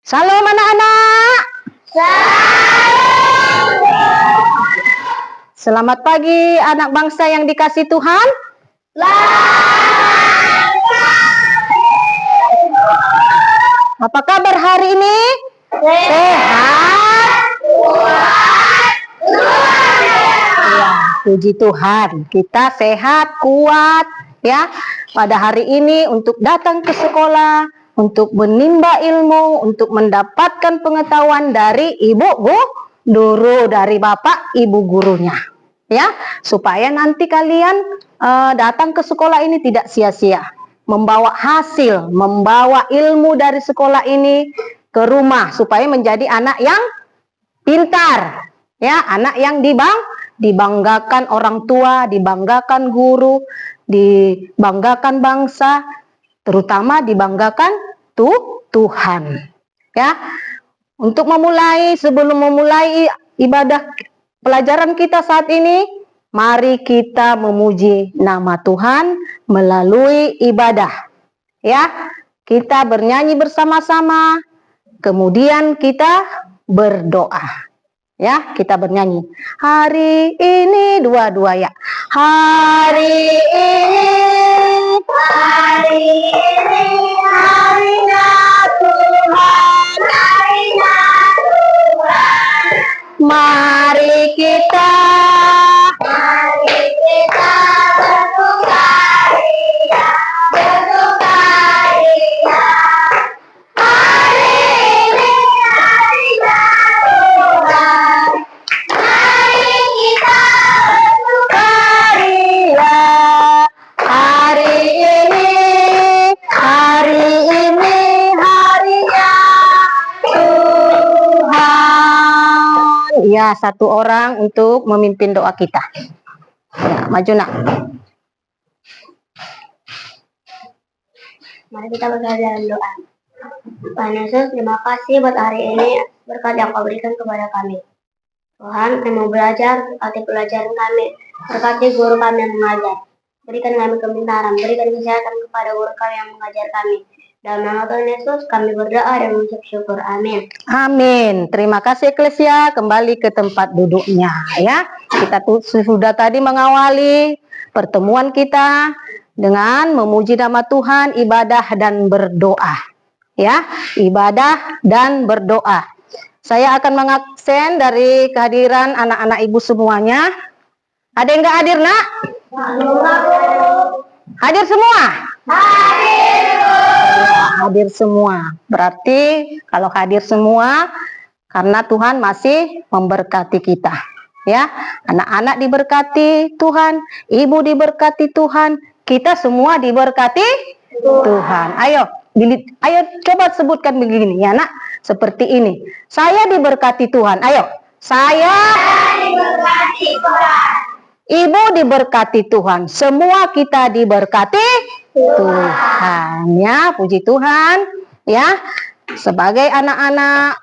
Salam anak-anak. Selamat pagi anak bangsa yang dikasih Tuhan. Apa kabar hari ini? Sehat. Ya, puji Tuhan, kita sehat, kuat ya. Pada hari ini untuk datang ke sekolah, untuk menimba ilmu, untuk mendapatkan pengetahuan dari ibu guru, dari bapak ibu gurunya, ya, supaya nanti kalian datang ke sekolah ini tidak sia-sia, membawa hasil, membawa ilmu dari sekolah ini ke rumah supaya menjadi anak yang pintar, ya, anak yang dibanggakan orang tua, dibanggakan guru, dibanggakan bangsa, terutama dibanggakan Tuhan, ya. Untuk sebelum memulai ibadah pelajaran kita saat ini, mari kita memuji nama Tuhan melalui ibadah, ya. Kita bernyanyi bersama-sama, kemudian kita berdoa, ya. Kita bernyanyi hari ini dua-dua, ya. Hari ini harinya Tuhan, mari kita bersukaria. Hari ini harinya Tuhan, mari kita bersukaria. Hari ini harinya Tuhan. Ya, satu orang untuk memimpin doa kita. Ya, maju nak. Mari kita berdoa dalam doa. Tuhan Yesus, terima kasih buat hari ini, berkat yang kau berikan kepada kami. Tuhan, kami mau belajar, berkati pelajaran kami, berkati guru kami yang mengajar. Berikan kami kepintaran, berikan kesehatan kepada guru kami yang mengajar kami. Dalam nama Tuhan Yesus, kami berdoa dan mengucap syukur. Amin. Amin. Terima kasih Eklesia, kembali ke tempat duduknya, ya. Kita sudah tadi mengawali pertemuan kita dengan memuji nama Tuhan, ibadah dan berdoa, ya. Ibadah dan berdoa. Saya akan mengaksen dari kehadiran anak-anak ibu semuanya. Ada yang nggak hadir, nak? Hadir semua? Hadir semua. Berarti kalau hadir semua, karena Tuhan masih memberkati kita, ya. Anak-anak diberkati Tuhan, ibu diberkati Tuhan, kita semua diberkati Tuhan. Ayo coba sebutkan begini, ya nak, seperti ini. Saya diberkati Tuhan. Ayo, saya diberkati Tuhan. Ibu diberkati Tuhan. Semua kita diberkati Tuhan, ya. Puji Tuhan, ya. Sebagai anak-anak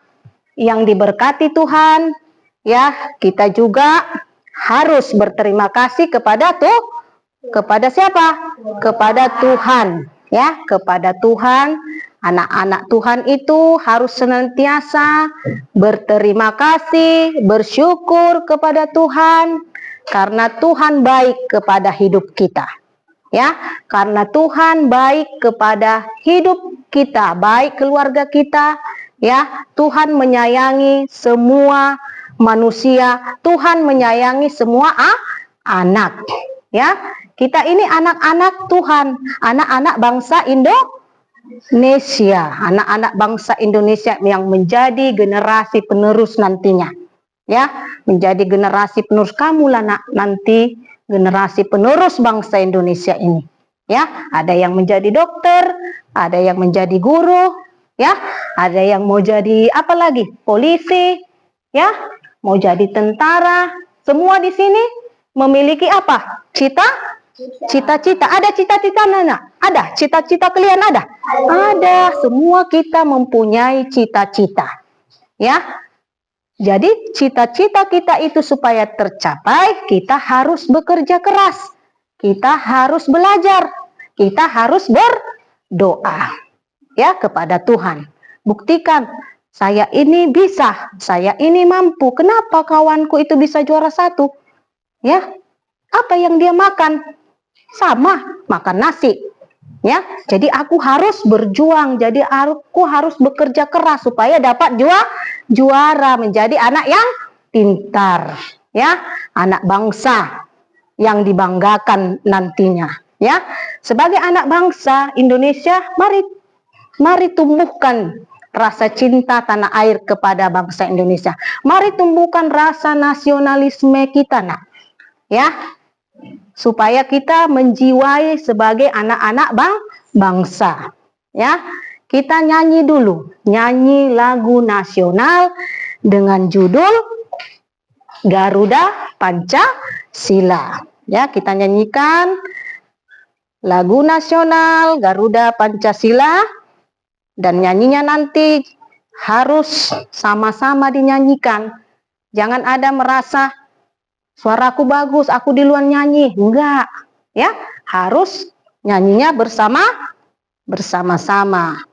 yang diberkati Tuhan, ya, kita juga harus berterima kasih kepada siapa? Kepada Tuhan, ya, kepada Tuhan. Anak-anak Tuhan itu harus senantiasa berterima kasih, bersyukur kepada Tuhan, karena Tuhan baik kepada hidup kita, ya. Karena Tuhan baik kepada hidup kita, baik keluarga kita, ya. Tuhan menyayangi semua manusia, Tuhan menyayangi semua anak, ya. Kita ini anak-anak Tuhan, anak-anak bangsa Indonesia, anak-anak bangsa Indonesia yang menjadi generasi penerus nantinya, ya, menjadi generasi penerus. Kamulah nanti generasi penerus bangsa Indonesia ini, ya. Ada yang menjadi dokter, ada yang menjadi guru, ya, ada yang mau jadi apa lagi, polisi, ya, mau jadi tentara. Semua di sini memiliki apa? Cita-cita. Ada cita-cita, Nana? Ada cita-cita kalian? Ada. Semua kita mempunyai cita-cita, ya. Jadi cita-cita kita itu supaya tercapai, kita harus bekerja keras, kita harus belajar, kita harus berdoa, ya, kepada Tuhan. Buktikan Saya ini bisa, saya ini mampu. Kenapa kawanku itu bisa juara 1? Ya, apa yang dia makan? Sama, makan nasi. Ya, jadi aku harus berjuang, jadi aku harus bekerja keras supaya dapat juara, menjadi anak yang pintar, ya, anak bangsa yang dibanggakan nantinya, ya. Sebagai anak bangsa Indonesia, mari tumbuhkan rasa cinta tanah air kepada bangsa Indonesia. Mari tumbuhkan rasa nasionalisme kita, nak, ya, supaya kita menjiwai sebagai anak-anak bangsa, ya. Kita nyanyi dulu, nyanyi lagu nasional dengan judul Garuda Pancasila. Ya, kita nyanyikan lagu nasional Garuda Pancasila, dan nyanyinya nanti harus sama-sama dinyanyikan. Jangan ada merasa suaraku bagus, aku duluan nyanyi. Enggak, ya, harus nyanyinya bersama-sama.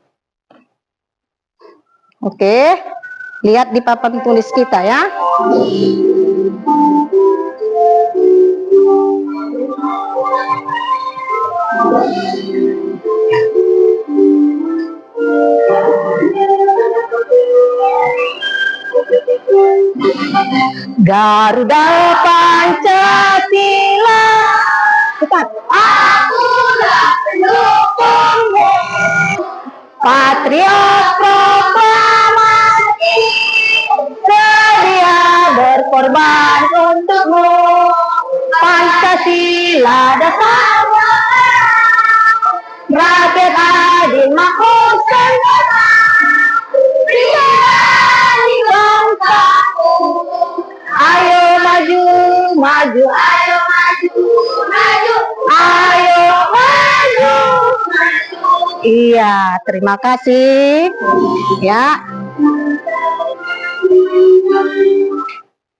Oke, lihat di papan tulis kita, ya. Garuda Pancasila, cepat. Aku pendukungmu, patriot proklamasi, sedia berkorban untukmu. Pancasila dasarnya, rakyat adil makmur sejahtera, pria di bangsaku. Ayo maju, maju, ayo maju, maju, ayo maju, maju. Iya, terima kasih. Ya.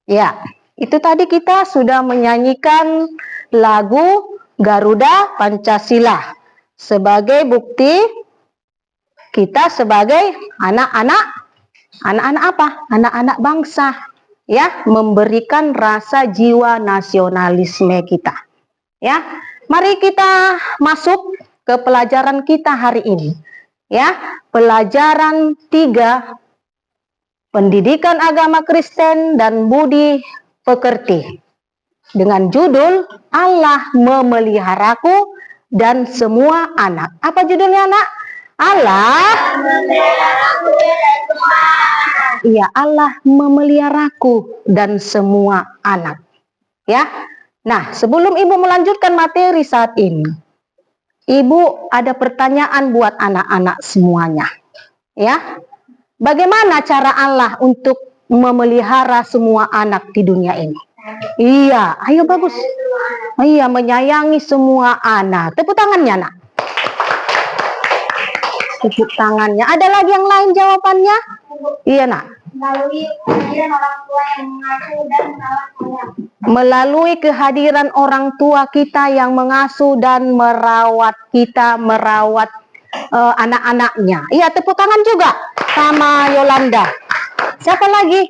Ya, itu tadi kita sudah menyanyikan lagu Garuda Pancasila sebagai bukti kita sebagai anak-anak apa? Anak-anak bangsa, ya, memberikan rasa jiwa nasionalisme kita. Ya, mari kita masuk ke pelajaran kita hari ini. Ya, pelajaran 3, Pendidikan Agama Kristen dan Budi Pekerti, dengan judul Allah memeliharaku dan semua anak. Apa judulnya, nak? Allah memeliharaku dan semua anak. Iya, Allah memeliharaku dan semua anak. Ya. Nah, sebelum Ibu melanjutkan materi saat ini, Ibu ada pertanyaan buat anak-anak semuanya. Ya. Bagaimana cara Allah untuk memelihara semua anak di dunia ini? Iya, ayo bagus. Iya, menyayangi semua anak. Tepuk tangannya, nak. Tepuk tangannya. Ada lagi yang lain jawabannya? Iya, nak. Melalui kehadiran orang tua yang mengasuh dan merawat anak. Melalui kehadiran orang tua kita yang mengasuh dan merawat kita, merawat anak-anaknya. Iya, tepuk tangan juga sama Yolanda. Siapa lagi?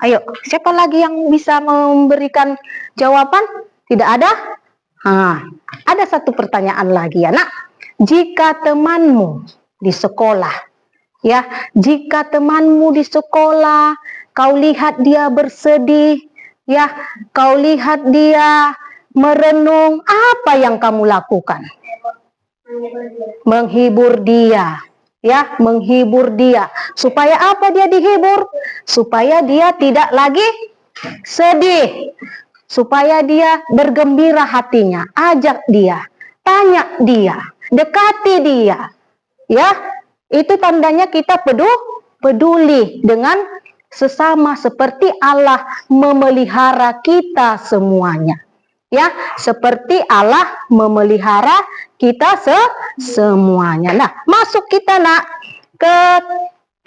Ayo, siapa lagi yang bisa memberikan jawaban? Tidak ada? Ada satu pertanyaan lagi, ya, nak. Jika temanmu di sekolah, ya, jika temanmu di sekolah, kau lihat dia bersedih, ya, kau lihat dia merenung, apa yang kamu lakukan? Menghibur dia, ya, menghibur dia. Supaya apa dia dihibur? Supaya dia tidak lagi sedih, supaya dia bergembira hatinya. Ajak dia, tanya dia, dekati dia, ya. Itu tandanya kita peduli dengan sesama, seperti Allah memelihara kita semuanya. Ya, seperti Allah memelihara kita semuanya. Nah, masuk kita, nak, ke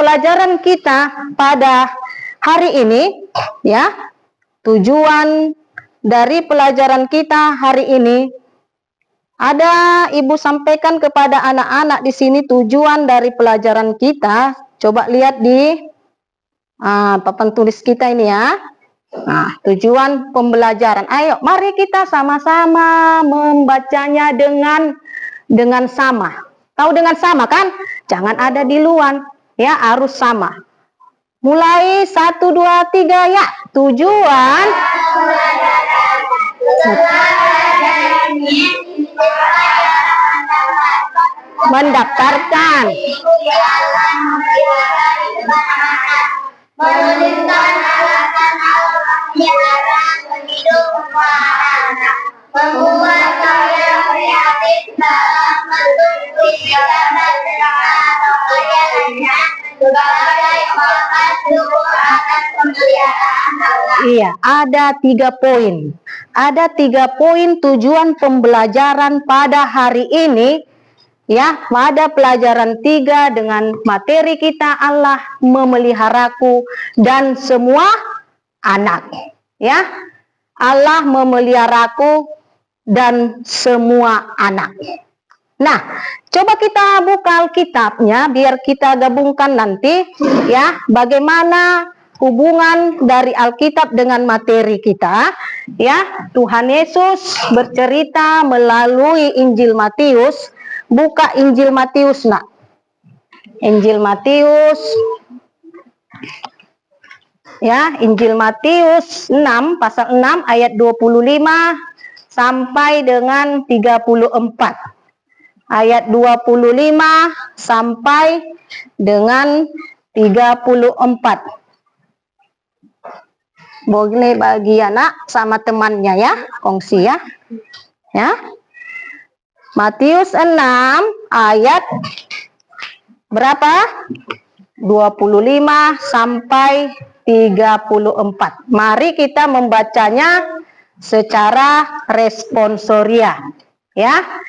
pelajaran kita pada hari ini, ya. Tujuan dari pelajaran kita hari ini ada Ibu sampaikan kepada anak-anak di sini tujuan dari pelajaran kita. Coba lihat di papan tulis kita ini ya. Nah, tujuan pembelajaran. Ayo, mari kita sama-sama membacanya dengan sama. Tahu dengan sama kan? Jangan ada di luar, ya harus sama. Mulai 1, 2, 3 ya. Tujuan mendaftarkan menuliskan alasan pelihara menghidup semua anak, membuat saya kreatif dalam bentuk pikiran dan pelayanannya sebagai bakat syukur atas pemeliharaan Allah. Iya, ada 3 poin. Ada 3 poin tujuan pembelajaran pada hari ini. Ya, pada pelajaran 3 dengan materi kita Allah memeliharaku dan semua anak. Ya, Allah memeliharaku dan semua anak. Nah, coba kita buka Alkitabnya biar kita gabungkan nanti ya bagaimana hubungan dari Alkitab dengan materi kita. Ya, Tuhan Yesus bercerita melalui Injil Matius. Buka Injil Matius, nak. Injil Matius. Ya, Injil Matius 6, pasal 6 ayat 25 sampai dengan 34. Ayat 25 sampai dengan 34. Boleh bagi anak sama temannya ya, kongsi ya. Ya. Matius 6 ayat berapa? 25 sampai 34. Mari kita membacanya secara responsoria. Ya.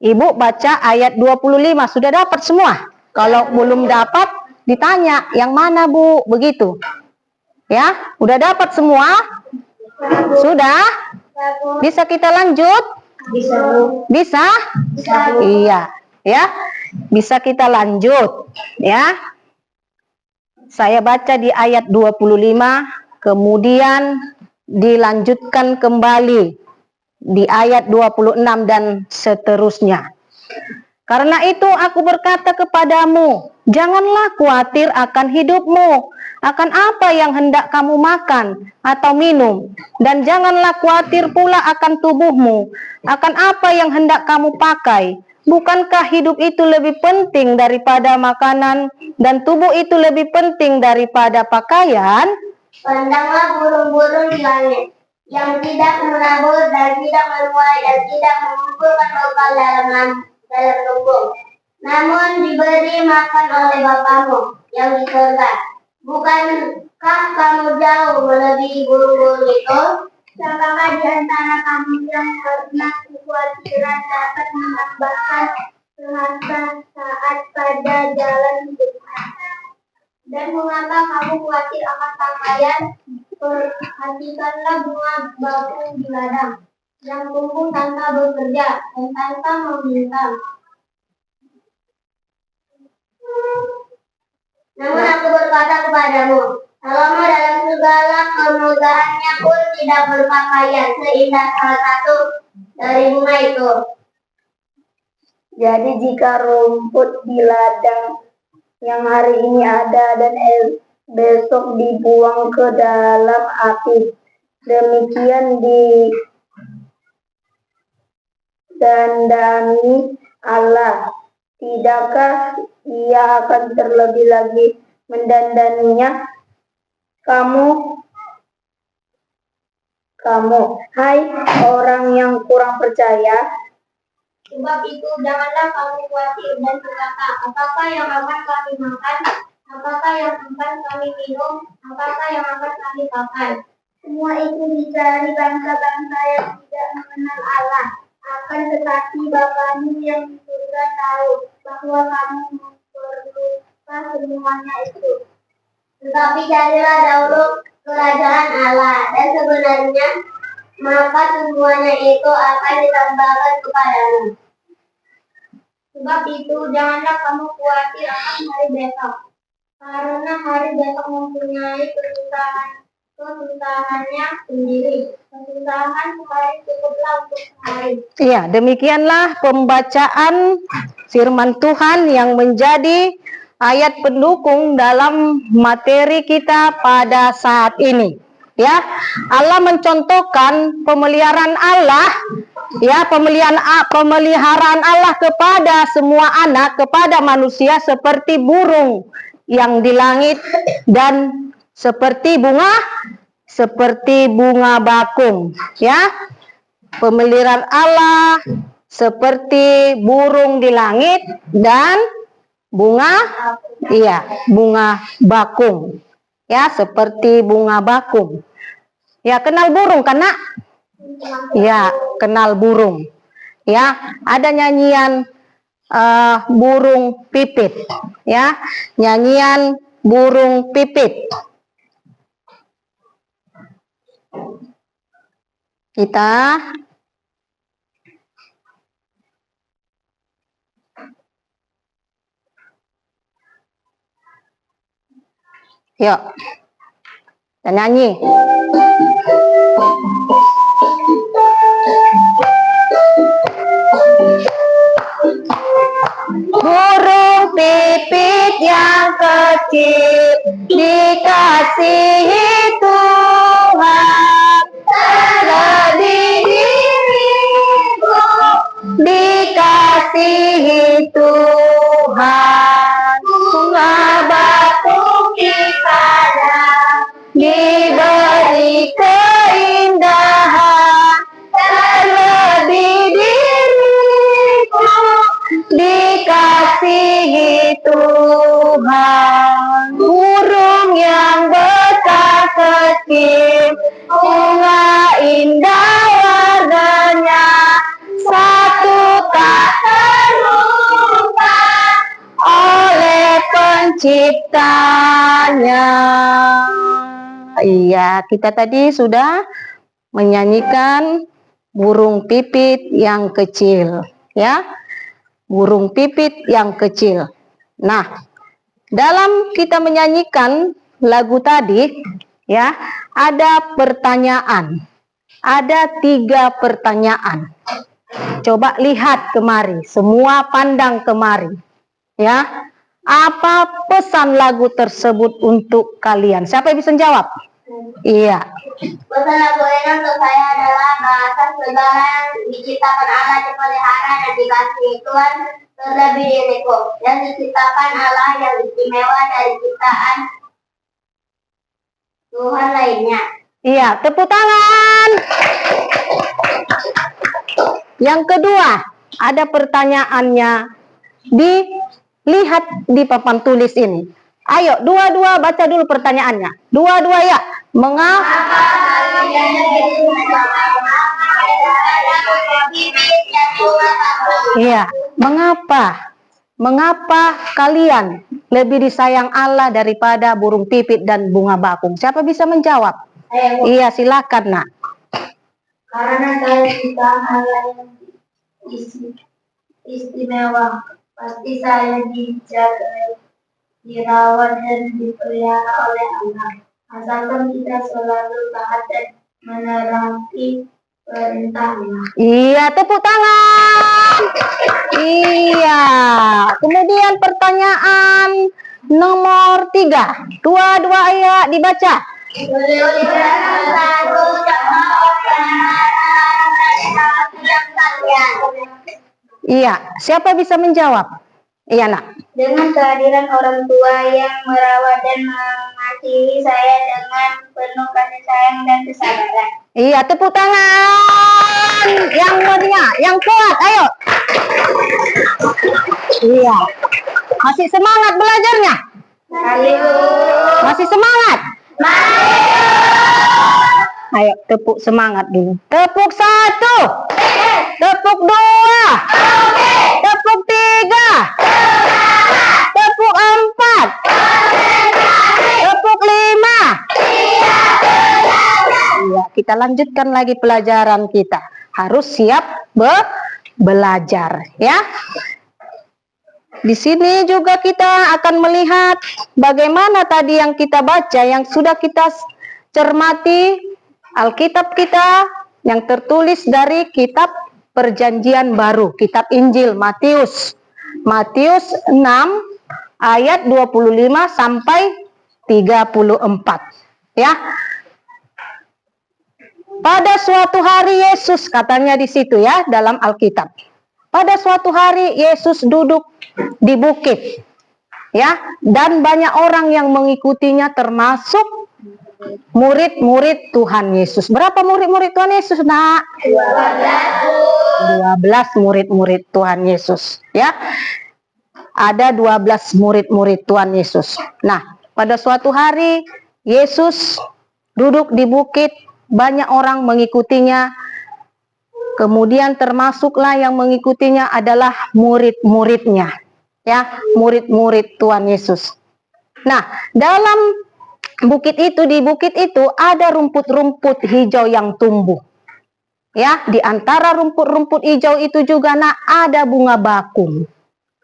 Ibu baca ayat 25. Sudah dapat semua? Kalau belum dapat ditanya, yang mana Bu? Begitu. Ya, udah dapat semua? Sudah? Bisa kita lanjut? Bisa, Bu. Bisa? Bisa, Bu. Iya, ya. Bisa kita lanjut, ya. Saya baca di ayat 25, kemudian dilanjutkan kembali di ayat 26 dan seterusnya. Karena itu aku berkata kepadamu, janganlah khawatir akan hidupmu, akan apa yang hendak kamu makan atau minum, dan janganlah khawatir pula akan tubuhmu, akan apa yang hendak kamu pakai. Bukankah hidup itu lebih penting daripada makanan, dan tubuh itu lebih penting daripada pakaian? Pandanglah burung-burung di langit, yang tidak menabur dan tidak menuai dan tidak mengumpulkan bekal dalam lumbung, namun diberi makan oleh Bapamu yang di surga. Bukankah kamu jauh melebihi burung-burung itu? Siapakah di antara kamu yang karena kekhawatiran dapat menambahkan kehangatan saat pada jalan hidupnya? Dan mengapa kamu khawatir akan pakaian? Perhatikanlah bunga bakung di ladang, yang tumbuh tanpa bekerja dan tanpa meminta. Namun aku berkata kepadamu, Salomo dalam segala kemegahannya pun tidak berpakaian seindah salah satu dari bunga itu. Jadi jika rumput di ladang yang hari ini ada dan besok dibuang ke dalam api, demikian didandani Allah, tidakkah Ia akan terlebih lagi mendandaninya kamu, hai orang yang kurang percaya? Sebab itu janganlah kamu khawatir dan berkata, apakah yang akan kami makan, apakah yang akan kami minum, apakah yang akan kami pakai. Semua itu dicari bangsa-bangsa yang tidak mengenal Allah. Akan tetapi Bapamu yang di surga tahu bahwa kamu memerlukan semuanya itu. Tetapi carilah dahulu kerajaan Allah dan sebenarnya, maka semuanya itu akan ditambahkan kepadamu. Sebab itu janganlah kamu khawatir akan hari besok, karena hari besok mempunyai kesusahannya sendiri. Kesusahan sehari cukuplah untuk sehari. Iya, demikianlah pembacaan firman Tuhan yang menjadi ayat pendukung dalam materi kita pada saat ini. Ya, Allah mencontohkan pemeliharaan Allah, ya, pemeliharaan Allah kepada semua anak, kepada manusia seperti burung yang di langit dan seperti bunga bakung, ya. Pemeliharaan Allah seperti burung di langit dan bunga bakung, ya, seperti bunga bakung. Ya, kenal burung kan, Nak? Ya, kenal burung. Ya, ada nyanyian burung pipit, ya, nyanyian burung pipit. Kita yuk, kita nyanyi. Burung pipit yang kecil dikasihi Tuhan, terlebih diriku dikasihi Tuhan. Bunga bakung kitanya diberi keindahan, terlebih diriku dikasihi Tuhan. Burung yang besar kecil, bunga indah warnanya, satu tak terlupa oleh penciptanya. Iya, kita tadi sudah menyanyikan burung pipit yang kecil, ya. Burung pipit yang kecil. Nah, dalam kita menyanyikan lagu tadi, ya, ada pertanyaan. Ada 3 pertanyaan. Coba lihat kemari, semua pandang kemari. Ya, apa pesan lagu tersebut untuk kalian? Siapa yang bisa jawab? Iya. Pesan lagu ini untuk saya adalah bahasa segala yang diciptakan Allah dipelihara dan dikasihi Tuhan, terlebih diriku yang diciptakan Allah yang istimewa dari ciptaan Tuhan lainnya. Iya, tepuk tangan. Yang kedua, ada pertanyaannya. Dilihat di papan tulis ini. Ayo, dua-dua baca dulu pertanyaannya. Dua-dua ya. Mengapa? Iya, mengapa? Mengapa kalian lebih disayang Allah daripada burung pipit dan bunga bakung? Siapa bisa menjawab? Iya, silakan, Nak. Karena saya ciptaan Allah yang istimewa, pasti saya dijaga, dirawat dan dipelihara oleh Allah. Asalkan kita selalu taat dan menaati perintahnya. Iya, tepuk tangan. Iya. Kemudian pertanyaan nomor 3. Dua-dua ayat dibaca. Beliau diberikan satu contoh kalian. Iya, siapa bisa menjawab? Iya, Nak. Dengan kehadiran orang tua yang merawat dan mengasihi saya dengan penuh kasih sayang dan kesabaran. Iya, tepuk tangan. Yang mulia, yang kuat, ayo. Iya. Masih semangat belajarnya? Masih semangat? Ayo, tepuk semangat dulu. Tepuk 1. Tepuk 2. Tepuk 3. Tepuk 4. Tepuk 5. Iya, kita lanjutkan lagi pelajaran kita. Harus siap belajar, ya. Di sini juga kita akan melihat bagaimana tadi yang kita baca, yang sudah kita cermati, Alkitab kita yang tertulis dari kitab Perjanjian Baru, kitab Injil Matius. Matius 6 ayat 25 sampai 34. Ya. Pada suatu hari Yesus, katanya di situ ya dalam Alkitab. Pada suatu hari Yesus duduk di bukit. Ya, dan banyak orang yang mengikutinya termasuk murid-murid Tuhan Yesus. Berapa murid-murid Tuhan Yesus, Nak? 12 murid-murid Tuhan Yesus, ya. Ada 12 murid-murid Tuhan Yesus. Nah, pada suatu hari Yesus duduk di bukit, banyak orang mengikutinya. Kemudian termasuklah yang mengikutinya adalah murid-muridnya. Ya, murid-murid Tuhan Yesus. Nah, dalam bukit itu, di bukit itu ada rumput-rumput hijau yang tumbuh. Ya, di antara rumput-rumput hijau itu juga ada bunga bakung.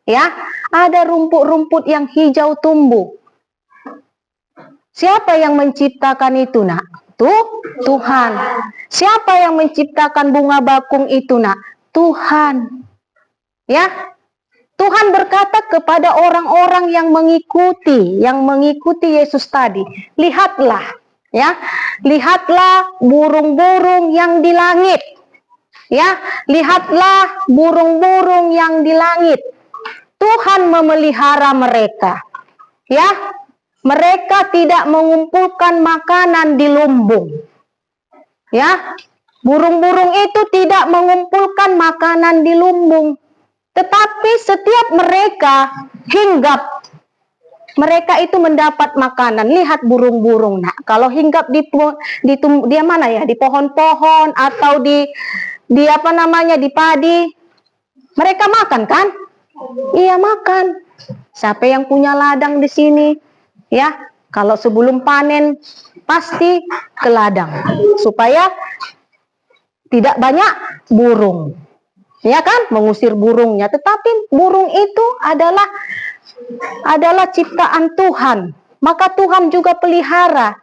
Ya, ada rumput-rumput yang hijau tumbuh. Siapa yang menciptakan itu, Tuhan. Siapa yang menciptakan bunga bakung itu, Tuhan. Ya, Tuhan berkata kepada orang-orang yang mengikuti Yesus tadi, lihatlah, ya, lihatlah burung-burung yang di langit, ya, lihatlah burung-burung yang di langit. Tuhan memelihara mereka, ya, mereka tidak mengumpulkan makanan di lumbung, ya, burung-burung itu tidak mengumpulkan makanan di lumbung. Tetapi setiap mereka hinggap, mereka itu mendapat makanan. Lihat burung-burung, kalau hinggap di mana ya? Di pohon-pohon atau di apa namanya, di padi, mereka makan kan? Iya, makan. Siapa yang punya ladang di sini? Ya, kalau sebelum panen pasti ke ladang supaya tidak banyak burung. Ya kan, mengusir burungnya. Tetapi burung itu adalah ciptaan Tuhan. Maka Tuhan juga pelihara.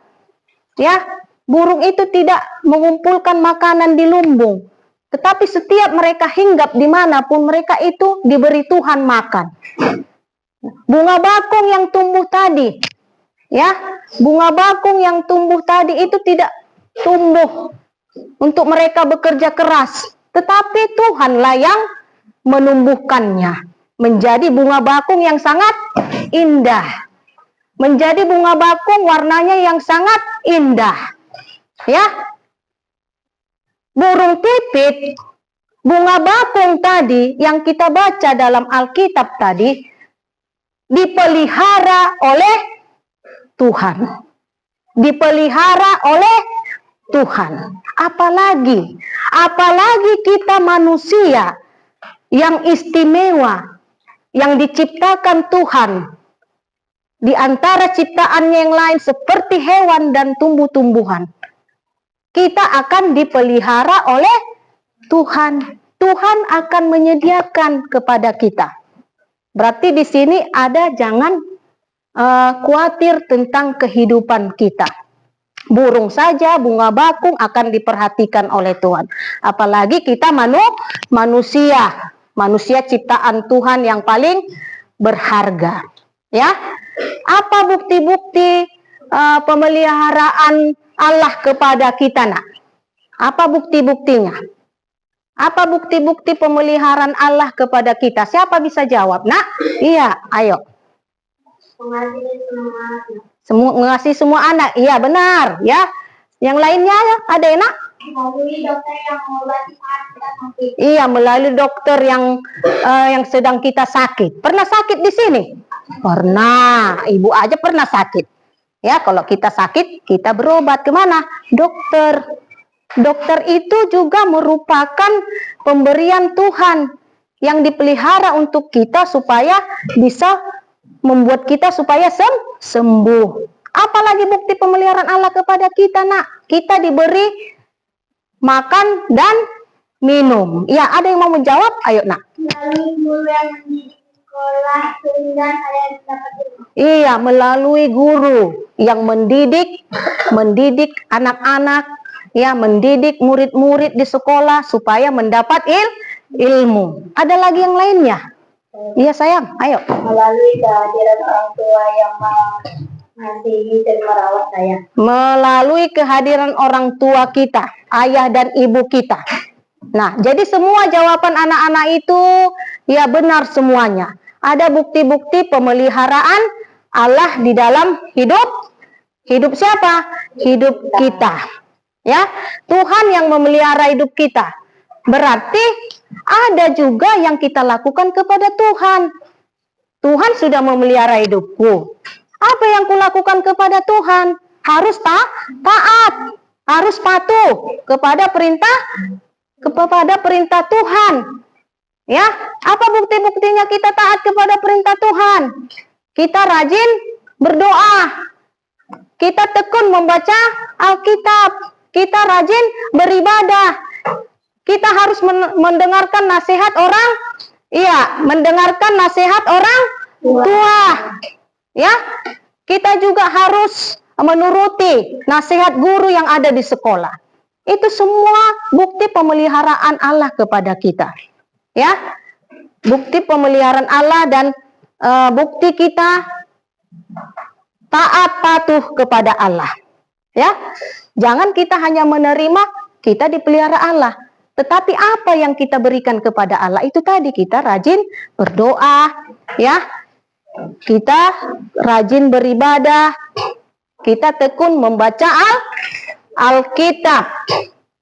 Ya, burung itu tidak mengumpulkan makanan di lumbung. Tetapi setiap mereka hinggap dimanapun, mereka itu diberi Tuhan makan. Bunga bakung yang tumbuh tadi, ya, bunga bakung yang tumbuh tadi itu tidak tumbuh untuk mereka bekerja keras. Tetapi Tuhanlah yang menumbuhkannya menjadi bunga bakung yang sangat indah. Menjadi bunga bakung warnanya yang sangat indah. Ya. Burung pipit, bunga bakung tadi yang kita baca dalam Alkitab tadi dipelihara oleh Tuhan. Dipelihara oleh Tuhan. Apalagi kita manusia yang istimewa, yang diciptakan Tuhan di antara ciptaannya yang lain seperti hewan dan tumbuh-tumbuhan. Kita akan dipelihara oleh Tuhan. Tuhan akan menyediakan kepada kita. Berarti di sini ada, jangan khawatir tentang kehidupan kita. Burung saja, bunga bakung akan diperhatikan oleh Tuhan. Apalagi kita manusia ciptaan Tuhan yang paling berharga. Ya, apa bukti-bukti pemeliharaan Allah kepada kita, Apa bukti-buktinya? Apa bukti-bukti pemeliharaan Allah kepada kita? Siapa bisa jawab, Iya, ayo. Mengasihi semua anak. Iya, benar, ya. Yang lainnya ada ya, Melalui dokter yang mengobati saat kita sakit. Iya, melalui dokter yang sedang kita sakit. Pernah sakit di sini? Pernah. Ibu aja pernah sakit. Ya, kalau kita sakit, kita berobat kemana? Dokter. Dokter itu juga merupakan pemberian Tuhan yang dipelihara untuk kita supaya bisa membuat kita supaya sembuh. Apalagi bukti pemeliharaan Allah kepada kita, Kita diberi makan dan minum. Ya, ada yang mau menjawab? Ayo, Melalui guru yang mendidik sekolah sehingga saya dapat ilmu. Iya, melalui guru yang mendidik anak-anak, ya, mendidik murid-murid di sekolah supaya mendapat ilmu. Ada lagi yang lainnya? Iya sayang, ayo. Melalui kehadiran orang tua yang mengasihi dan merawat saya. Melalui kehadiran orang tua kita, ayah dan ibu kita. Nah, jadi semua jawaban anak-anak itu ya benar semuanya. Ada bukti-bukti pemeliharaan Allah di dalam hidup siapa? Hidup kita. Ya, Tuhan yang memelihara hidup kita. Berarti ada juga yang kita lakukan kepada Tuhan. Tuhan sudah memelihara hidupku. Apa yang kulakukan kepada Tuhan? Harus taat, harus patuh kepada perintah Tuhan. Ya, apa bukti-buktinya kita taat kepada perintah Tuhan? Kita rajin berdoa. Kita tekun membaca Alkitab. Kita rajin beribadah. Kita harus mendengarkan nasihat orang, mendengarkan nasihat orang tua. Ya, kita juga harus menuruti nasihat guru yang ada di sekolah. Itu semua bukti pemeliharaan Allah kepada kita. Ya, bukti pemeliharaan Allah dan bukti kita taat patuh kepada Allah. Ya, jangan kita hanya menerima kita dipelihara Allah, tetapi apa yang kita berikan kepada Allah itu tadi kita rajin berdoa, ya, kita rajin beribadah, kita tekun membaca Alkitab,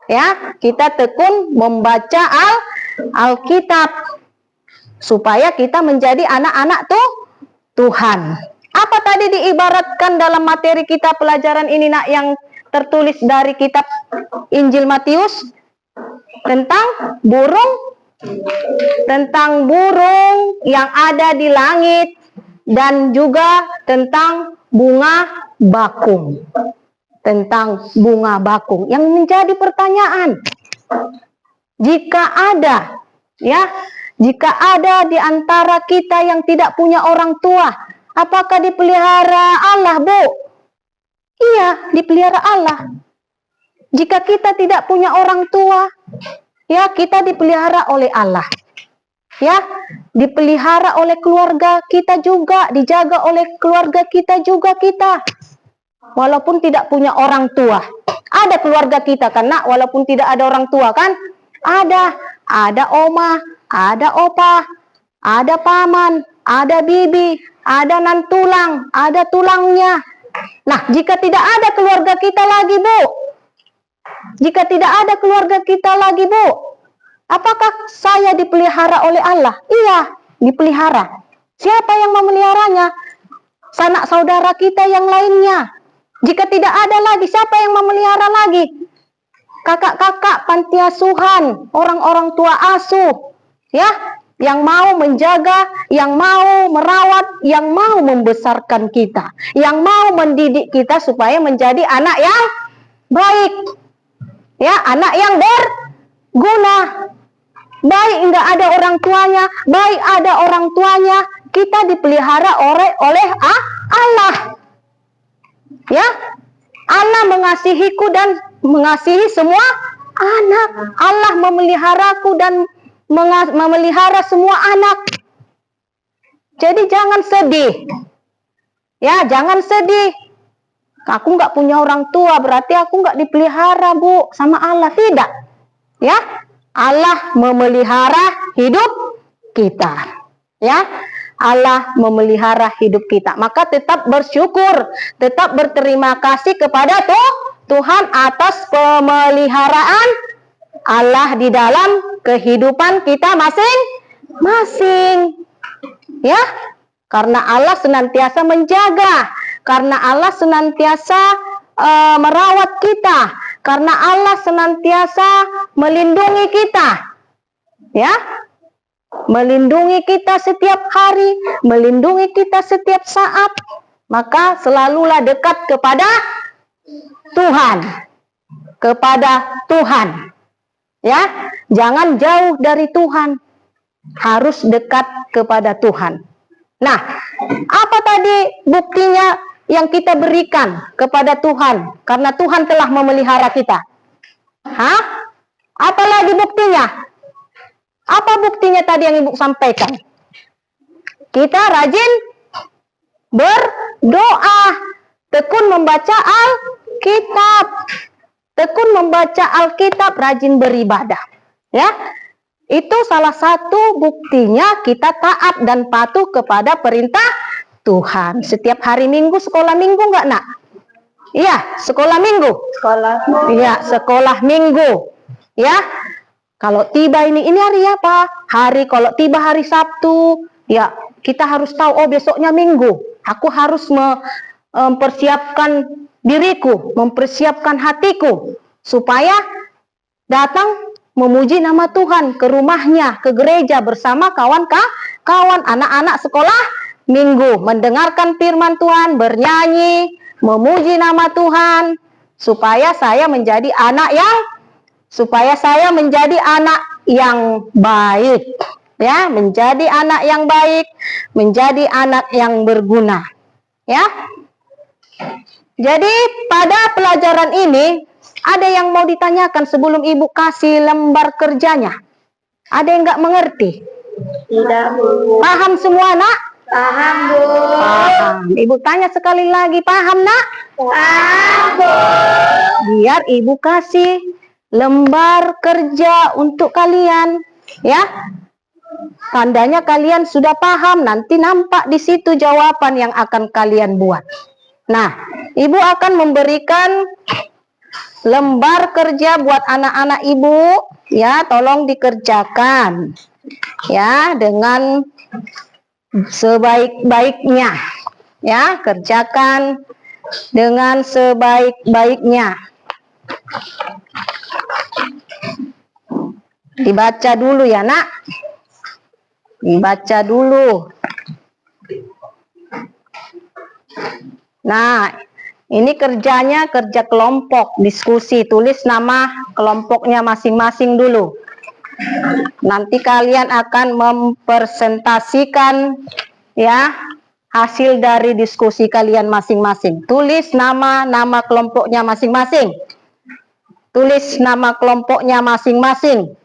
ya, kita tekun membaca Alkitab supaya kita menjadi anak-anak Tuhan. Apa tadi diibaratkan dalam materi kita pelajaran ini nak yang tertulis dari kitab Injil Matius tentang burung yang ada di langit dan juga tentang bunga bakung. Tentang bunga bakung yang menjadi pertanyaan. Jika ada di antara kita yang tidak punya orang tua, apakah dipelihara Allah, Bu? Iya, dipelihara Allah. Jika kita tidak punya orang tua, ya, kita dipelihara oleh Allah. Ya, dipelihara oleh keluarga kita juga, dijaga oleh keluarga kita juga kita. Walaupun tidak punya orang tua. Ada keluarga kita kan, Nak, walaupun tidak ada orang tua kan? Ada oma, ada opa, ada paman, ada bibi, ada nan tulang, ada tulangnya. Nah, jika tidak ada keluarga kita lagi, Bu, jika tidak ada keluarga kita lagi, Bu, apakah saya dipelihara oleh Allah? Iya, dipelihara. Siapa yang memeliharanya? Sanak saudara kita yang lainnya. Jika tidak ada lagi, siapa yang memelihara lagi? Kakak-kakak panti asuhan, orang-orang tua asuh, ya, yang mau menjaga, yang mau merawat, yang mau membesarkan kita, yang mau mendidik kita supaya menjadi anak yang baik, ya, anak yang berguna. Baik enggak ada orang tuanya, baik ada orang tuanya, kita dipelihara oleh Allah. Ya, Allah mengasihiku dan mengasihi semua anak. Allah memeliharaku dan memelihara semua anak. Jadi jangan sedih. Ya, jangan sedih. Aku nggak punya orang tua, berarti aku nggak dipelihara, Bu, sama Allah. Tidak. Ya, Allah memelihara hidup kita. Ya, Allah memelihara hidup kita. Maka tetap bersyukur, tetap berterima kasih kepada Tuhan atas pemeliharaan Allah di dalam kehidupan kita masing-masing. Ya, karena Allah senantiasa menjaga, karena Allah senantiasa merawat kita, karena Allah senantiasa melindungi kita. Ya, melindungi kita setiap hari, melindungi kita setiap saat. Maka selalulah dekat kepada Tuhan. Ya, jangan jauh dari Tuhan. harus dekat kepada Tuhan. Nah, apa tadi buktinya yang kita berikan kepada Tuhan? Karena Tuhan telah memelihara kita. Hah? Apa lagi buktinya? Apa buktinya tadi yang Ibu sampaikan? Kita rajin berdoa, tekun membaca Alkitab. Tekun membaca Alkitab, rajin beribadah. Ya. Itu salah satu buktinya kita taat dan patuh kepada perintah Tuhan. Setiap hari Minggu sekolah Minggu enggak, Nak? Iya, sekolah Minggu. Sekolah. Iya, sekolah Minggu. Ya. Kalau tiba ini hari apa? Kalau tiba hari Sabtu, ya kita harus tahu, oh besoknya Minggu. Aku harus mempersiapkan diriku, mempersiapkan hatiku supaya datang memuji nama Tuhan ke rumahnya, ke gereja bersama kawan-kawan anak-anak sekolah Minggu, mendengarkan firman Tuhan, bernyanyi, memuji nama Tuhan, supaya saya menjadi anak yang baik, ya, menjadi anak yang baik, menjadi anak yang berguna, ya. Jadi pada pelajaran ini ada yang mau ditanyakan sebelum Ibu kasih lembar kerjanya. Ada yang nggak mengerti? Tidak, Bu. Paham semua, Nak? Paham, Bu. Paham. Ibu tanya sekali lagi, paham, Nak? Paham, Bu. Biar Ibu kasih lembar kerja untuk kalian, ya. Tandanya kalian sudah paham, nanti nampak di situ jawaban yang akan kalian buat. Nah, Ibu akan memberikan lembar kerja buat anak-anak Ibu, ya, tolong dikerjakan, ya, dengan sebaik-baiknya, ya, kerjakan dengan sebaik-baiknya. Dibaca dulu ya, Nak. Dibaca dulu. Nah, ini kerjanya kerja kelompok, diskusi. Tulis nama kelompoknya masing-masing dulu. Nanti kalian akan mempresentasikan, ya, hasil dari diskusi kalian masing-masing. Tulis nama kelompoknya masing-masing. Tulis nama kelompoknya masing-masing.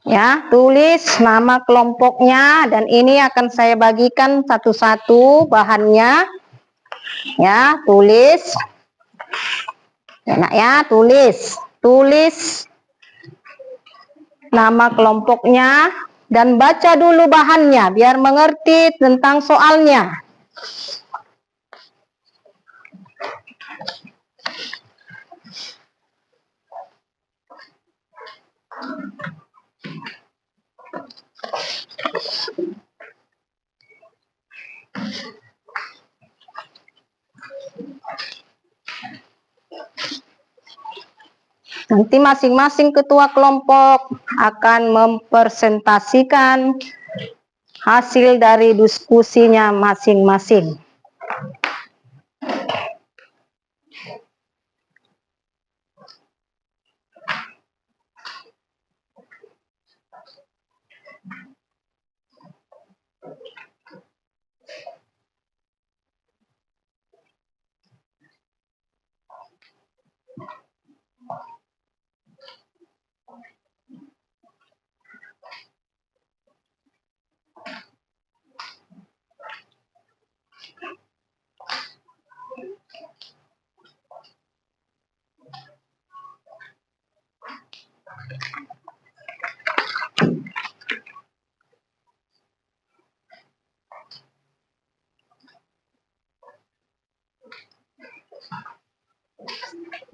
Ya, tulis nama kelompoknya dan ini akan saya bagikan satu-satu bahannya. Ya, tulis. Enak ya, tulis. Tulis nama kelompoknya dan baca dulu bahannya biar mengerti tentang soalnya. Nanti masing-masing ketua kelompok akan mempresentasikan hasil dari diskusinya masing-masing.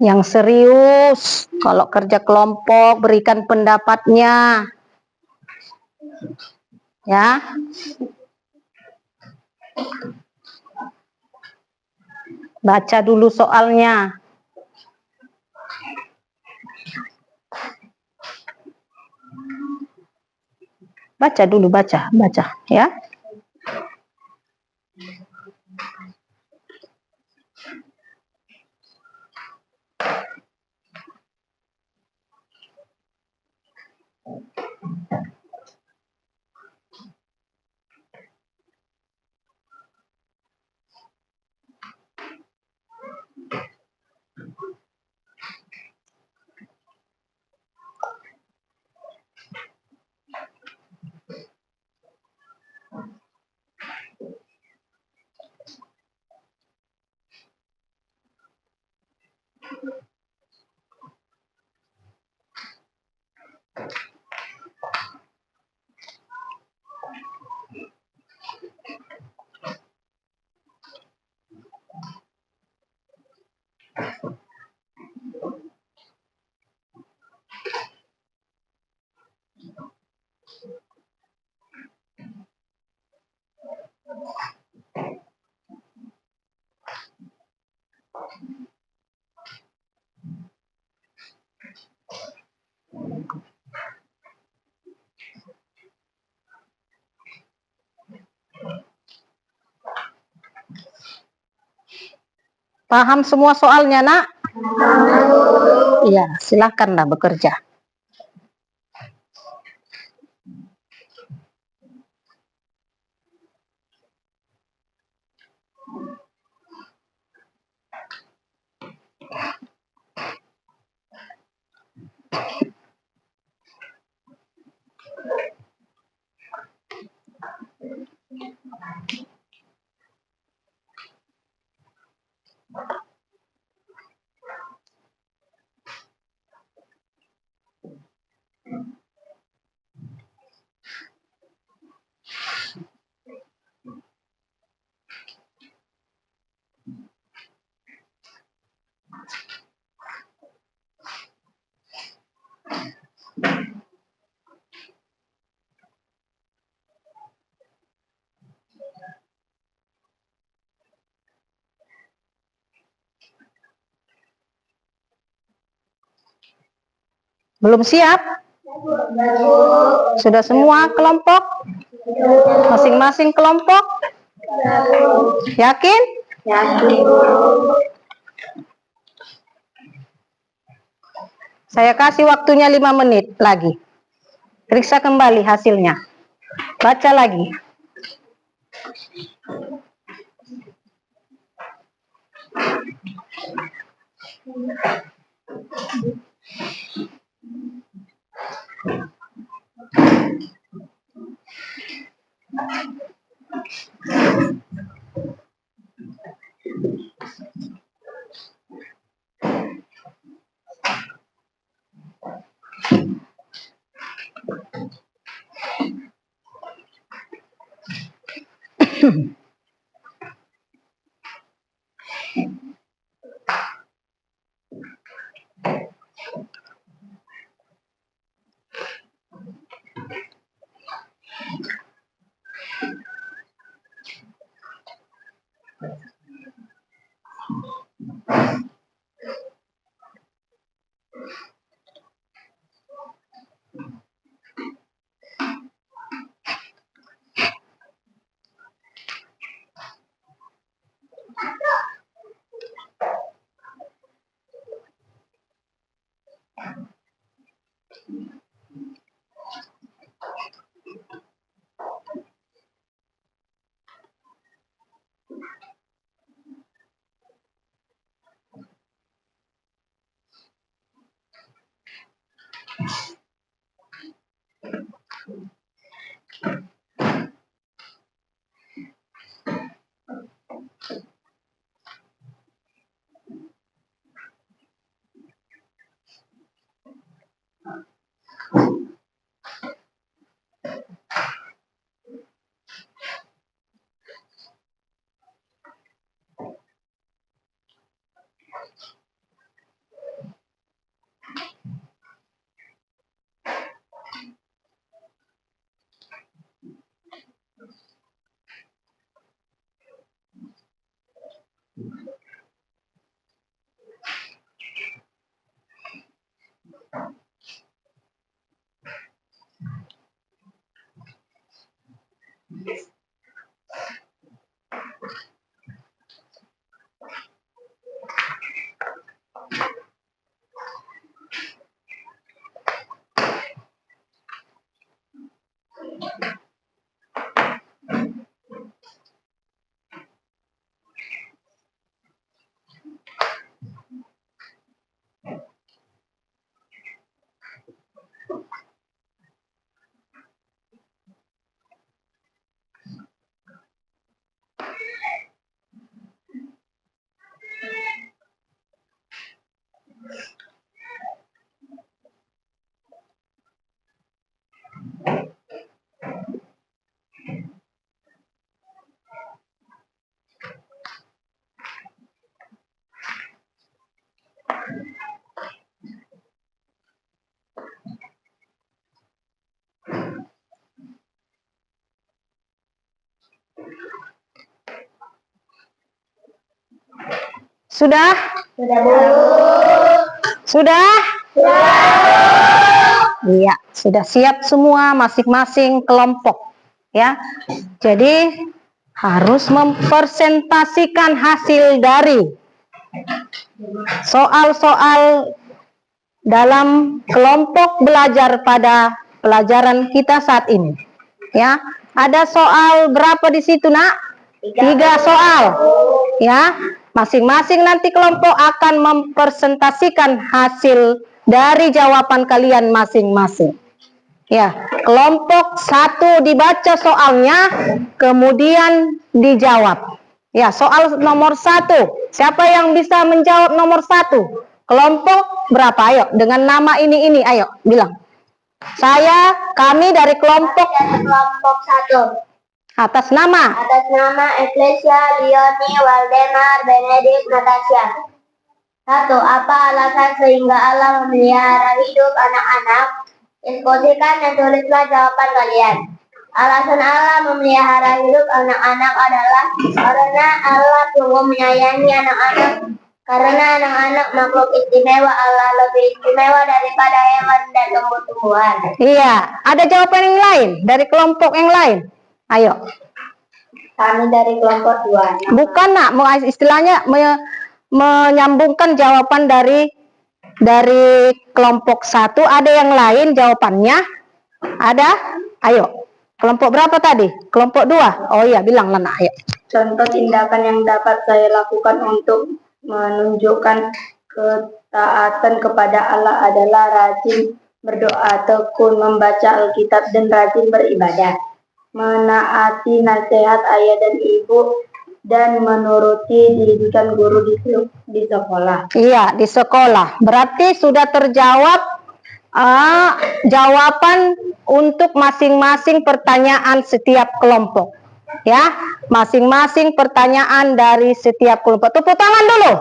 Yang serius, kalau kerja kelompok berikan pendapatnya. Ya. Baca dulu soalnya. Baca dulu, baca ya. Paham semua soalnya, Nak? Iya, silahkanlah bekerja. Belum siap? Sudah semua kelompok? Masing-masing kelompok? Yakin? Saya kasih waktunya 5 menit lagi. Periksa kembali hasilnya. Baca lagi. Sudah? Sudah, Bu. Sudah? Iya, sudah siap semua masing-masing kelompok. Ya. Jadi harus mempresentasikan hasil dari soal-soal dalam kelompok belajar pada pelajaran kita saat ini. Ya, ada soal berapa di situ, Nak? 3 soal. Ya, masing-masing nanti kelompok akan mempresentasikan hasil dari jawaban kalian masing-masing. Ya, kelompok 1 dibaca soalnya, kemudian dijawab. Ya, soal nomor 1. Siapa yang bisa menjawab nomor 1? Kelompok berapa? Ayo, dengan nama ini, ayo, bilang. Kami dari kelompok 1. atas nama. Atas nama Eklesia Lioni Waldemar Benedict Natasha. 1. Apa alasan sehingga Allah memelihara hidup anak-anak? Diskusikan dan tulislah jawaban kalian. Alasan Allah memelihara hidup anak-anak adalah karena Allah sungguh menyayangi anak-anak. Karena anak-anak makhluk istimewa, Allah lebih istimewa daripada hewan dan tumbuh-tumbuhan. Iya, ada jawaban yang lain dari kelompok yang lain. Ayo. Kami dari kelompok 2. Bukan, Nak, istilahnya menyambungkan jawaban dari kelompok 1. Ada yang lain jawabannya? Ada? Ayo. Kelompok berapa tadi? Kelompok 2. Oh iya, bilanglah, Nak. Ayo. Contoh tindakan yang dapat saya lakukan untuk menunjukkan ketaatan kepada Allah adalah rajin berdoa, tekun membaca Alkitab, dan rajin beribadah, menaati nasihat ayah dan ibu, dan menuruti didikan guru di sekolah. Iya, di sekolah. Berarti sudah terjawab jawaban untuk masing-masing pertanyaan setiap kelompok. Ya, masing-masing pertanyaan dari setiap kelompok. Tepuk tangan dulu.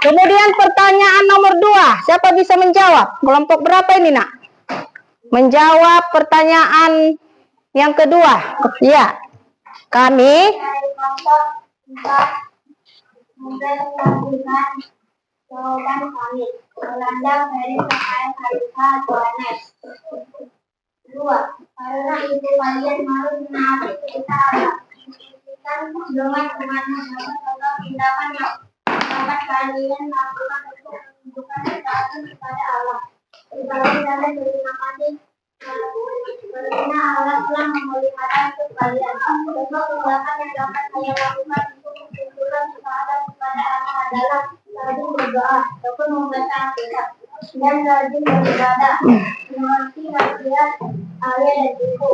Kemudian pertanyaan nomor 2. Siapa bisa menjawab? Kelompok berapa ini, Nak? Menjawab pertanyaan yang kedua. Ya, kami jawaban kami melandang dari PKM Khalifa Johannes. 2. Karena itu kalian harus menaati perintah Allah. Buktikan dengan contoh tindakan yang dapat kalian lakukan untuk menunjukkan ketaatan kepada Allah. Sebagai cara berterima kasih karena Allah telah memelihara hidup kalian. Contoh tindakan yang dapat saya lakukan untuk menunjukkan ketaatan kepada Allah adalah rajin berdoa, tekun membaca Alkitab, dan rajin beribadah, mengerti nasihat ayah dan ibu,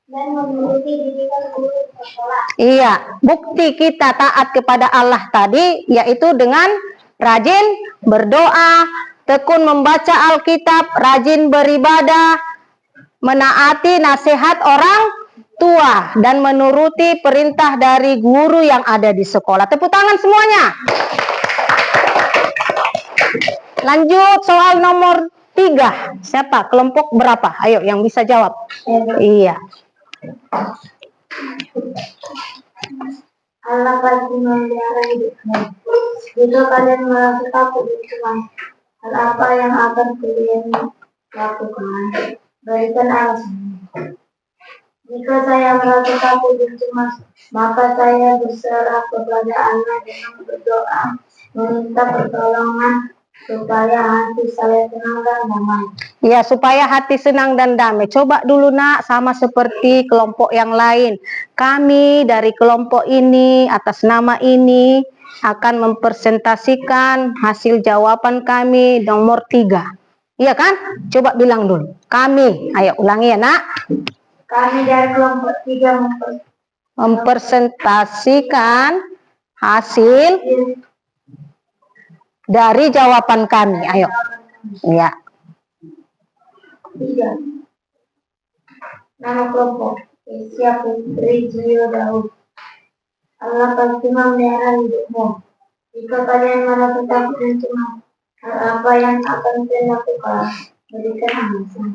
dan menuruti didikan guru di sekolah. Iya, bukti kita taat kepada Allah tadi yaitu dengan rajin berdoa, tekun membaca Alkitab, rajin beribadah, menaati nasihat orang tua, dan menuruti perintah dari guru yang ada di sekolah. Tepuk tangan semuanya. Lanjut soal nomor 3. Siapa? Kelompok berapa? Ayo yang bisa jawab. Iya. Allah pasti memelihara hidupmu. Jika kalian melakukan kebutuhan, hal apa yang akan kalian lakukan? Berikan alasan. Jika saya merasa takut dan cemas, maka saya berserah kepada Allah dengan berdoa, meminta pertolongan supaya hati saya tenang dan damai. Ya, supaya hati senang dan damai. Coba dulu nak, sama seperti kelompok yang lain. Kami dari kelompok ini, atas nama ini, akan mempresentasikan hasil jawaban kami nomor 3. Iya kan? Coba bilang dulu. Kami, ayo ulangi ya nak. Kami dari kelompok 3 Mempresentasikan hasil dari jawaban kami. Ayo. Ya. 3. Nama kelompok Asia Putri Jio Daud. Allah pasti memelihara hidupmu. Jika kalian merasa takut dan cemas, hal apa yang akan saya lakukan? Berikan alasan.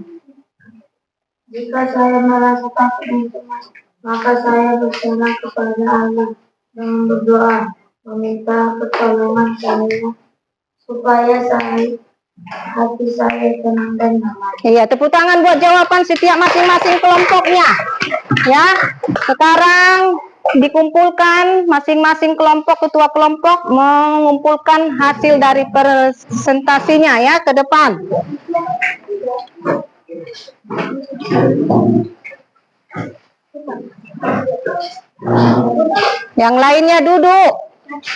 Jika saya merasa takut dan cemas, maka saya berserah kepada Allah dengan berdoa, meminta pertolongan saya supaya hati saya tenang dan damai. Iya, tepuk tangan buat jawaban setiap masing-masing kelompoknya. Ya, sekarang dikumpulkan masing-masing kelompok, ketua kelompok mengumpulkan hasil dari presentasinya ya ke depan. Yang lainnya duduk.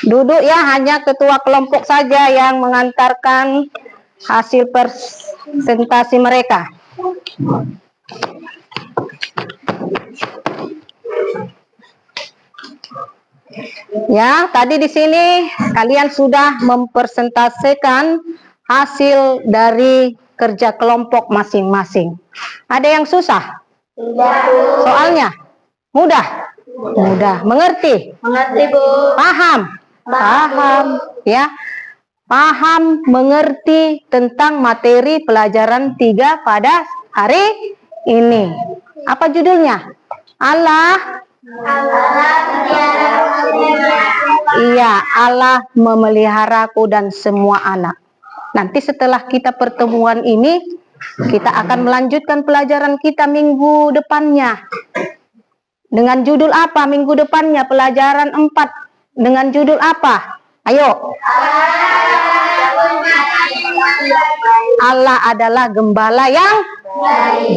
Duduk ya, hanya ketua kelompok saja yang mengantarkan hasil presentasi mereka. Ya, tadi di sini kalian sudah mempresentasikan hasil dari kerja kelompok masing-masing. Ada yang susah? Soalnya mudah? Mudah. Mengerti? Mengerti, Bu. Paham? Paham. Ya. Paham, mengerti tentang materi pelajaran 3 pada hari ini. Apa judulnya? Allah. Iya, Allah memeliharaku dan semua anak. Nanti setelah kita pertemuan ini, kita akan melanjutkan pelajaran kita minggu depannya. Dengan judul apa minggu depannya? Pelajaran 4. Dengan judul apa? Ayo. Allah adalah gembala yang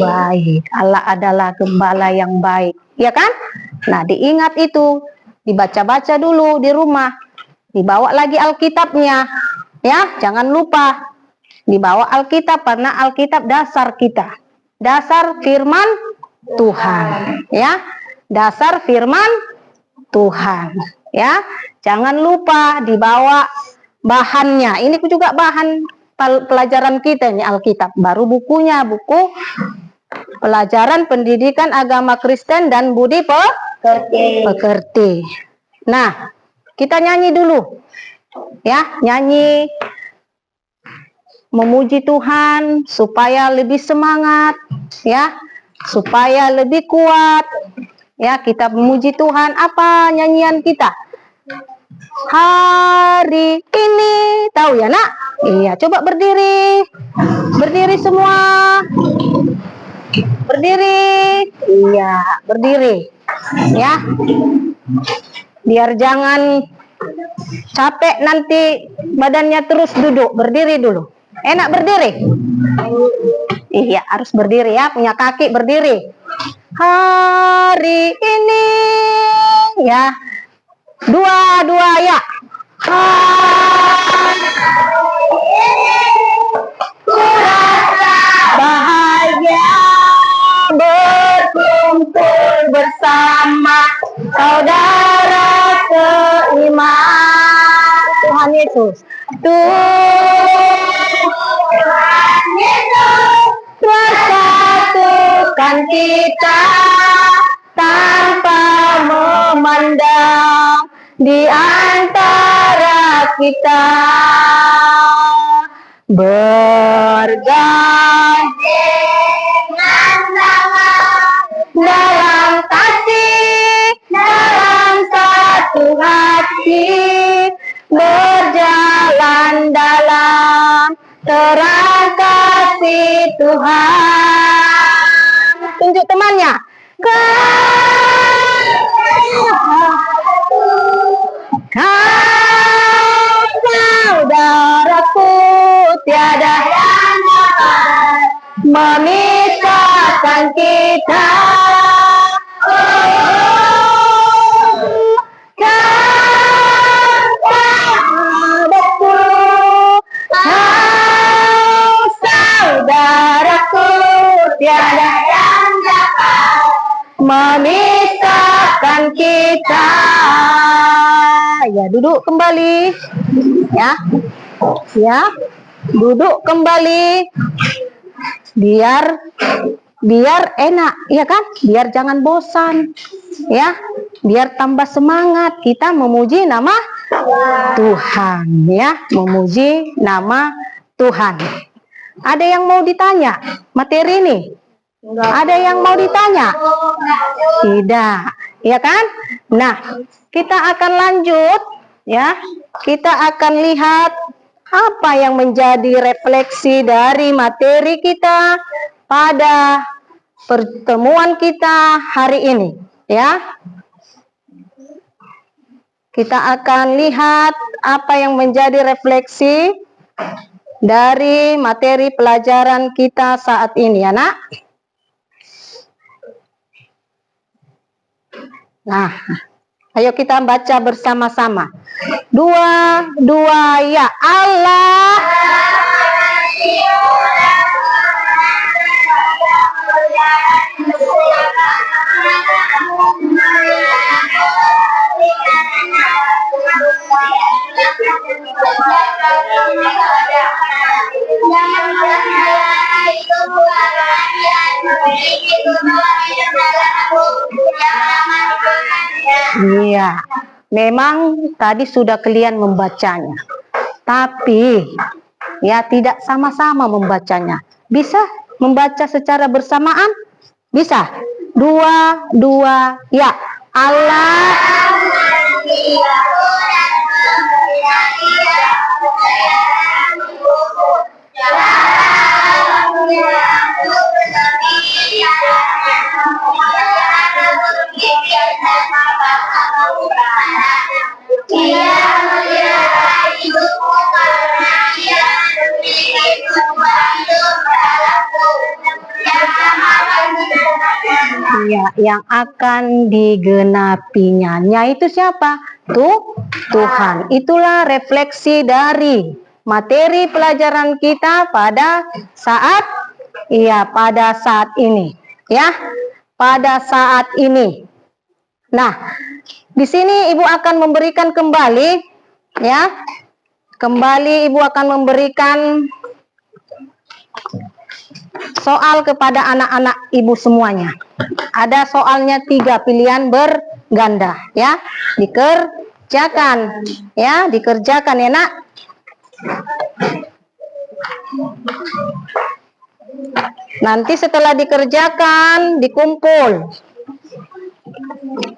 baik. Allah adalah gembala yang baik. Ya kan? Nah, diingat itu. Dibaca-baca dulu di rumah. Dibawa lagi Alkitabnya. Ya, jangan lupa. Dibawa Alkitab karena Alkitab dasar kita. Dasar firman Tuhan. Ya. Dasar firman Tuhan. Ya. Jangan lupa dibawa bahannya. Ini juga bahan pelajaran kita ini Alkitab. Baru bukunya, buku pelajaran pendidikan agama Kristen dan budi pekerti. Nah, kita nyanyi dulu. Ya, nyanyi memuji Tuhan supaya lebih semangat, ya. Supaya lebih kuat. Ya, kita memuji Tuhan. Apa nyanyian kita? Hari ini, tahu ya nak? Iya, coba berdiri. Berdiri semua. Berdiri. Iya, berdiri. Ya. Biar jangan capek nanti badannya terus duduk. Berdiri dulu. Enak berdiri? Iya, harus berdiri ya. Punya kaki berdiri. Hari ini, ya. Dua ya. Bahagia berkumpul bersama saudara seiman. Tuhan Yesus. Tuhan Yesus bersatukan kita tanpa memandang di antara kita, bergandengan tangan dalam kasih, dalam satu hati, berjalan dalam terang kasih Tuhan. Tunjuk temannya. Kau saudaraku, tiada yang dapat memisahkan kita. Kau sahabatku, kau saudaraku, tiada yang dapat memisahkan kita. Ya, duduk kembali. Ya. Ya. Duduk kembali. Biar enak, ya kan? Biar jangan bosan. Ya. Biar tambah semangat kita memuji nama Tuhan, ya. Memuji nama Tuhan. Ada yang mau ditanya materi ini? Ada yang mau ditanya? Tidak, ya kan? Nah, kita akan lanjut, ya. Kita akan lihat apa yang menjadi refleksi dari materi kita pada pertemuan kita hari ini, ya. Kita akan lihat apa yang menjadi refleksi dari materi pelajaran kita saat ini, anak. Nah, ayo kita baca bersama-sama. Dua, ya. Allah. Iya, memang tadi sudah kalian membacanya. Tapi ya tidak sama-sama membacanya. Bisa membaca secara bersamaan? Bisa. Dua, ya. Allah. Ya, yang akan digenapinya. Itu siapa? Tuhan. Itulah refleksi dari materi pelajaran kita pada saat ini, ya. Pada saat ini. Nah, di sini Ibu akan memberikan kembali, ya. Kembali Ibu akan memberikan soal kepada anak-anak Ibu semuanya. Ada soalnya 3 pilihan berganda, ya. Dikerjakan, ya, dikerjakan ya, Nak. Nanti setelah dikerjakan,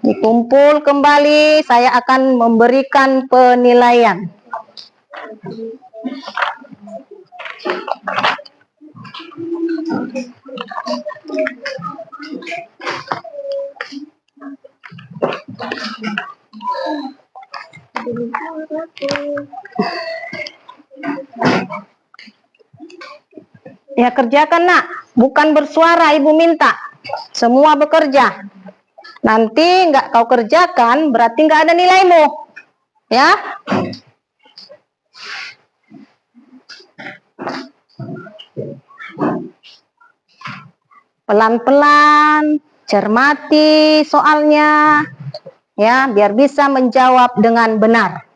dikumpul kembali, saya akan memberikan penilaian. Ya, kerjakan, Nak. Bukan bersuara, Ibu minta. Semua bekerja. Nanti nggak kau kerjakan, berarti nggak ada nilaimu. Ya. Pelan-pelan, cermati soalnya. Ya, biar bisa menjawab dengan benar.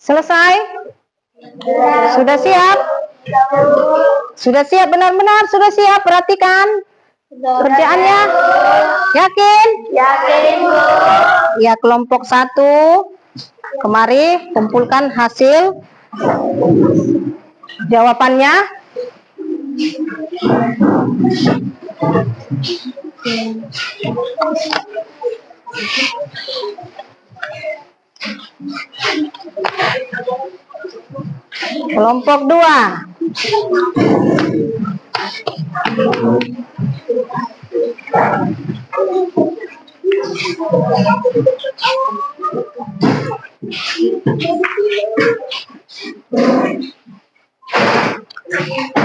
Selesai? Sudah siap? Sudah siap, benar-benar sudah siap. Perhatikan kerjaannya. Yakin? Yakin, Bu. Ya, kelompok 1 kemari kumpulkan hasil jawabannya. Kelompok 2.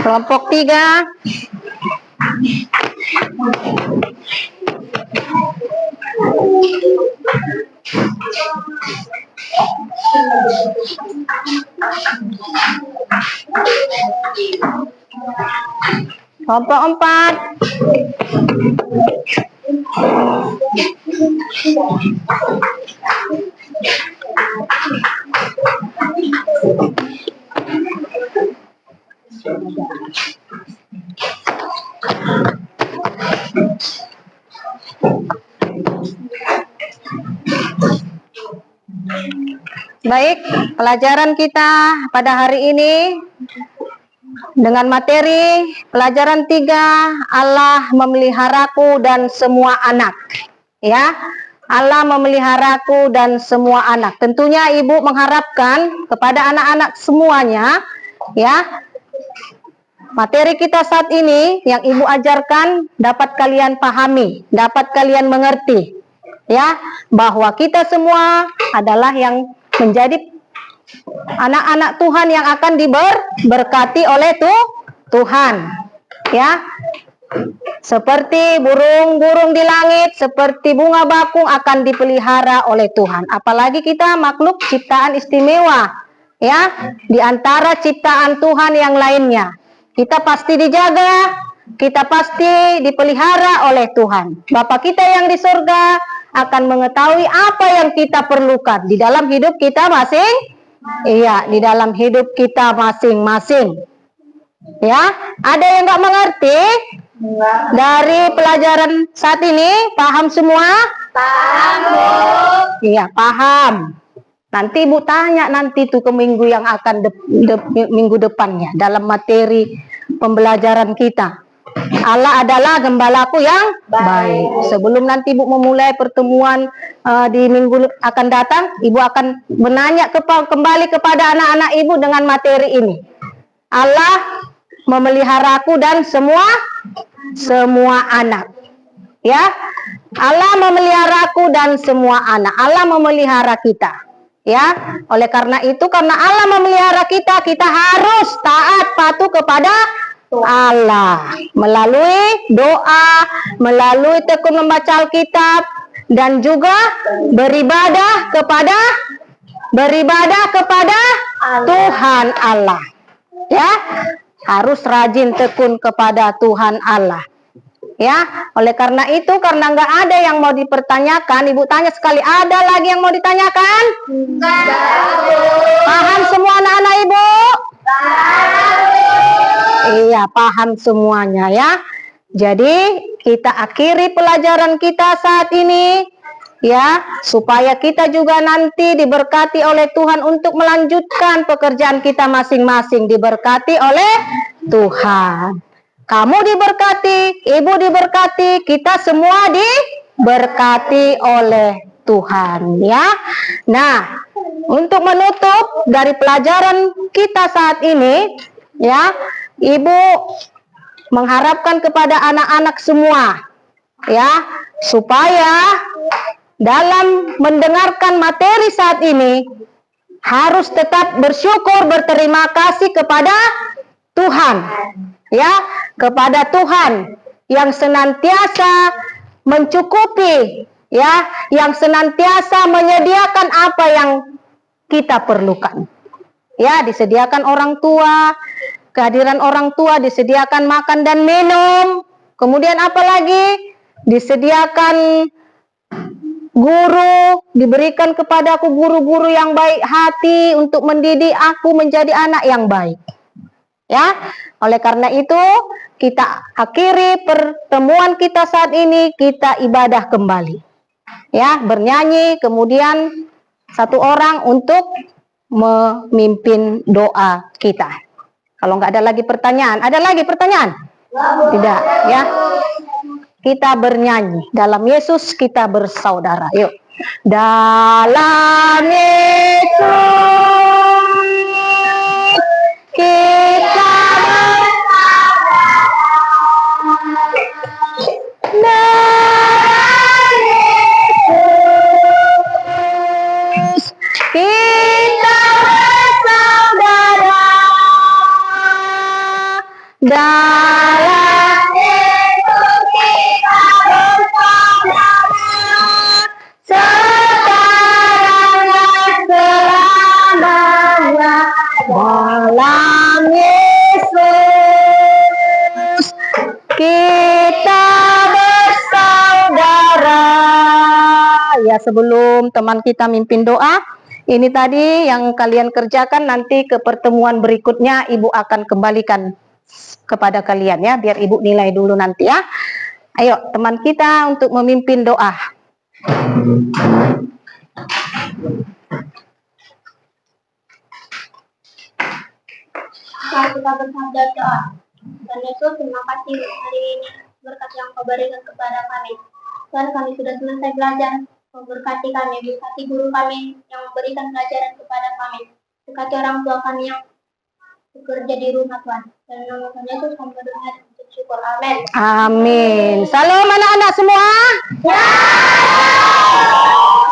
Kelompok 3. Kelompok 4. Baik, pelajaran kita pada hari ini dengan materi pelajaran 3, Allah memeliharaku dan semua anak. Ya, Allah memeliharaku dan semua anak. Tentunya Ibu mengharapkan kepada anak-anak semuanya, ya, materi kita saat ini yang Ibu ajarkan dapat kalian pahami, dapat kalian mengerti, ya, bahwa kita semua adalah yang menjadi anak-anak Tuhan yang akan diberkati oleh Tuhan, ya. Seperti burung-burung di langit, seperti bunga bakung akan dipelihara oleh Tuhan. Apalagi kita makhluk ciptaan istimewa, ya, di antara ciptaan Tuhan yang lainnya. Kita pasti dijaga, kita pasti dipelihara oleh Tuhan. Bapa kita yang di surga akan mengetahui apa yang kita perlukan di dalam hidup kita di dalam hidup kita masing-masing. Ya, ada yang nggak mengerti dari pelajaran saat ini? Paham semua? Paham, Bu. Iya, paham. Nanti Ibu tanya nanti tuh ke minggu yang akan minggu depannya dalam materi pembelajaran kita. Allah adalah gembalaku yang baik. Sebelum nanti Ibu memulai pertemuan di minggu akan datang, Ibu akan menanya kembali kepada anak-anak Ibu dengan materi ini. Allah memeliharaku dan semua anak. Ya, Allah memeliharaku dan semua anak. Allah memelihara kita. Ya, oleh karena itu, karena Allah memelihara kita, kita harus taat patuh kepada Allah melalui doa, melalui tekun membaca Alkitab, dan juga beribadah kepada Tuhan Allah. Ya, harus rajin tekun kepada Tuhan Allah. Ya, oleh karena itu, karena nggak ada yang mau dipertanyakan, Ibu tanya sekali, ada lagi yang mau ditanyakan? Enggak, Bu. Paham semua anak-anak Ibu? Iya, paham semuanya ya. Jadi kita akhiri pelajaran kita saat ini ya, supaya kita juga nanti diberkati oleh Tuhan untuk melanjutkan pekerjaan kita masing-masing, diberkati oleh Tuhan. Kamu diberkati, Ibu diberkati, kita semua diberkati oleh Tuhan ya. Nah, untuk menutup dari pelajaran kita saat ini ya, Ibu mengharapkan kepada anak-anak semua ya, supaya dalam mendengarkan materi saat ini harus tetap bersyukur, berterima kasih kepada Tuhan. Ya, kepada Tuhan yang senantiasa mencukupi, ya, yang senantiasa menyediakan apa yang kita perlukan. Ya, disediakan orang tua, kehadiran orang tua, disediakan makan dan minum. Kemudian apa lagi? Disediakan guru, diberikan kepadaku guru-guru yang baik hati untuk mendidik aku menjadi anak yang baik. Ya, oleh karena itu kita akhiri pertemuan kita saat ini, kita ibadah kembali. Ya, bernyanyi, kemudian satu orang untuk memimpin doa kita. Kalau nggak ada lagi pertanyaan, ada lagi pertanyaan? Tidak, ya. Kita bernyanyi, dalam Yesus kita bersaudara. Yuk. Dalam Yesus kita bersaudara. Dalam Yesus kita bersaudara. Dalam Yesus kita bersaudara. Sekarang dan selamanya. Dalam Yesus kita bersaudara. Ya, sebelum teman kita mimpin doa, ini tadi yang kalian kerjakan, nanti ke pertemuan berikutnya Ibu akan kembalikan kepada kalian ya, biar Ibu nilai dulu nanti ya. Ayo teman kita untuk memimpin doa. Mari kita bersabda doa. Tuhan Yesus, terima kasih hari ini berkat yang Kau berikan kepada kami. Tuhan, kami sudah selesai belajar. Kau berkati kami, berkati guru kami yang memberikan pelajaran kepada kami. Berkati orang tua kami yang bekerja di rumah, Tuhan. Dan nama Tuhan Yesus kami berdoa dan bersyukur. Amin. Amin. Salam anak-anak semua. Ya.